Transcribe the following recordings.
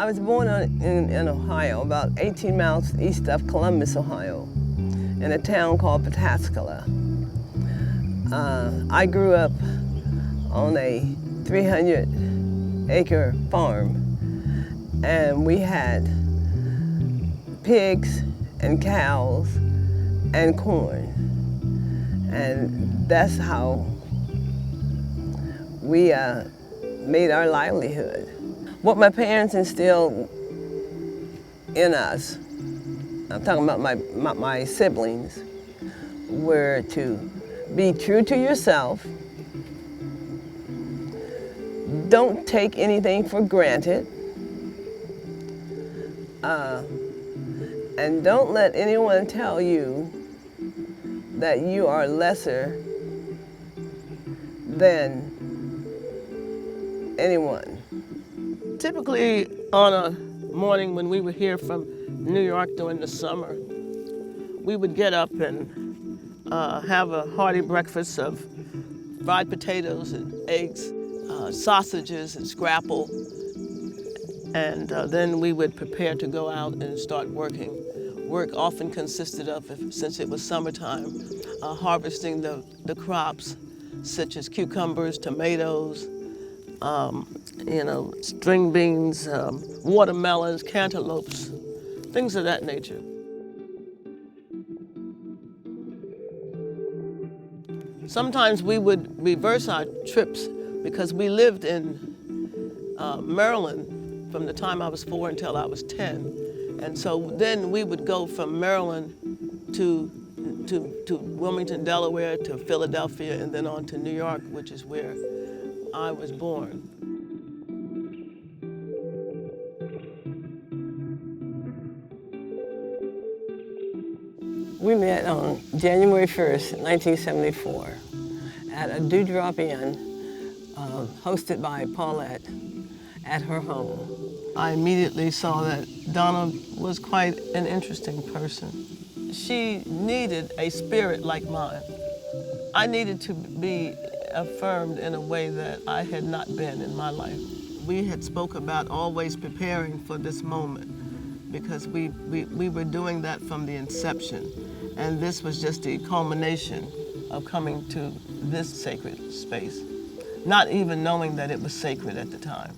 I was born in Ohio, about 18 miles east of Columbus, Ohio, in a town called Pataskala. I grew up on a 300-acre farm, and we had pigs and cows and corn, and that's how we made our livelihood. What my parents instilled in us, I'm talking about my siblings, were to be true to yourself, don't take anything for granted, and don't let anyone tell you that you are lesser than anyone. Typically on a morning when we were here from New York during the summer, we would get up and have a hearty breakfast of fried potatoes and eggs, sausages and scrapple, and then we would prepare to go out and start working. Work often consisted of, since it was summertime, harvesting the crops such as cucumbers, tomatoes, string beans, watermelons, cantaloupes, things of that nature. Sometimes we would reverse our trips because we lived in Maryland from the time I was 4 until I was 10. And so then we would go from Maryland to Wilmington, Delaware, to Philadelphia, and then on to New York, which is where I was born. We met on January 1st, 1974, at a Dewdrop Inn hosted by Paulette at her home. I immediately saw that Donna was quite an interesting person. She needed a spirit like mine. I needed to be affirmed in a way that I had not been in my life. We had spoke about always preparing for this moment because we were doing that from the inception. And this was just the culmination of coming to this sacred space, not even knowing that it was sacred at the time.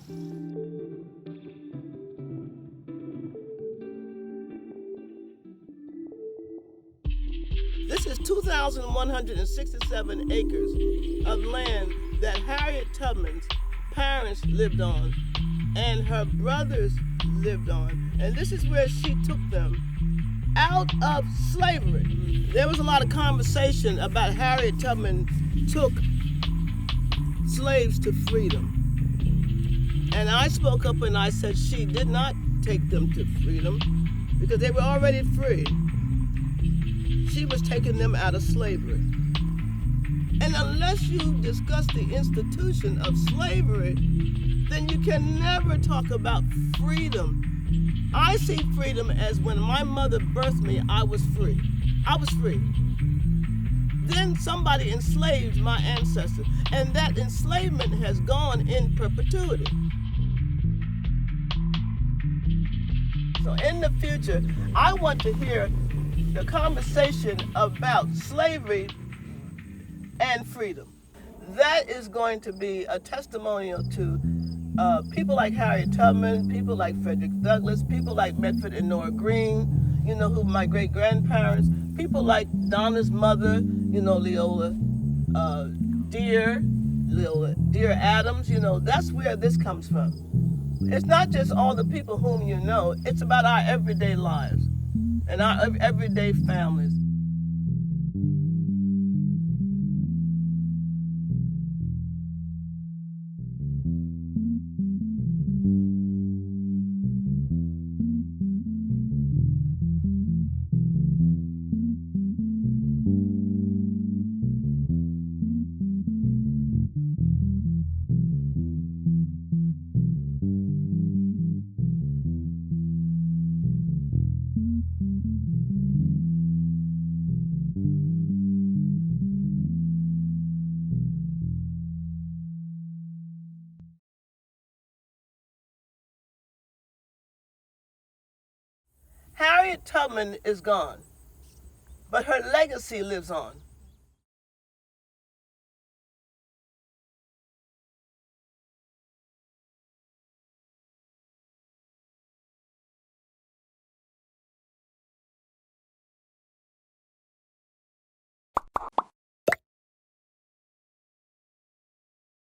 This is 2,167 acres of land that Harriet Tubman's parents lived on and her brothers lived on. And this is where she took them out of slavery. There was a lot of conversation about Harriet Tubman took slaves to freedom. And I spoke up and I said she did not take them to freedom because they were already free. She was taking them out of slavery. And unless you discuss the institution of slavery, then you can never talk about freedom. I see freedom as when my mother birthed me, I was free. I was free. Then somebody enslaved my ancestors, and that enslavement has gone in perpetuity. So in the future, I want to hear the conversation about slavery and freedom. That is going to be a testimonial to people like Harriet Tubman, people like Frederick Douglass, people like Medford and Nora Greene, who my great-grandparents, people like Donna's mother, Leola Dear Adams, that's where this comes from. It's not just all the people whom you know, it's about our everyday lives and our everyday families. Harriet Tubman is gone, but her legacy lives on.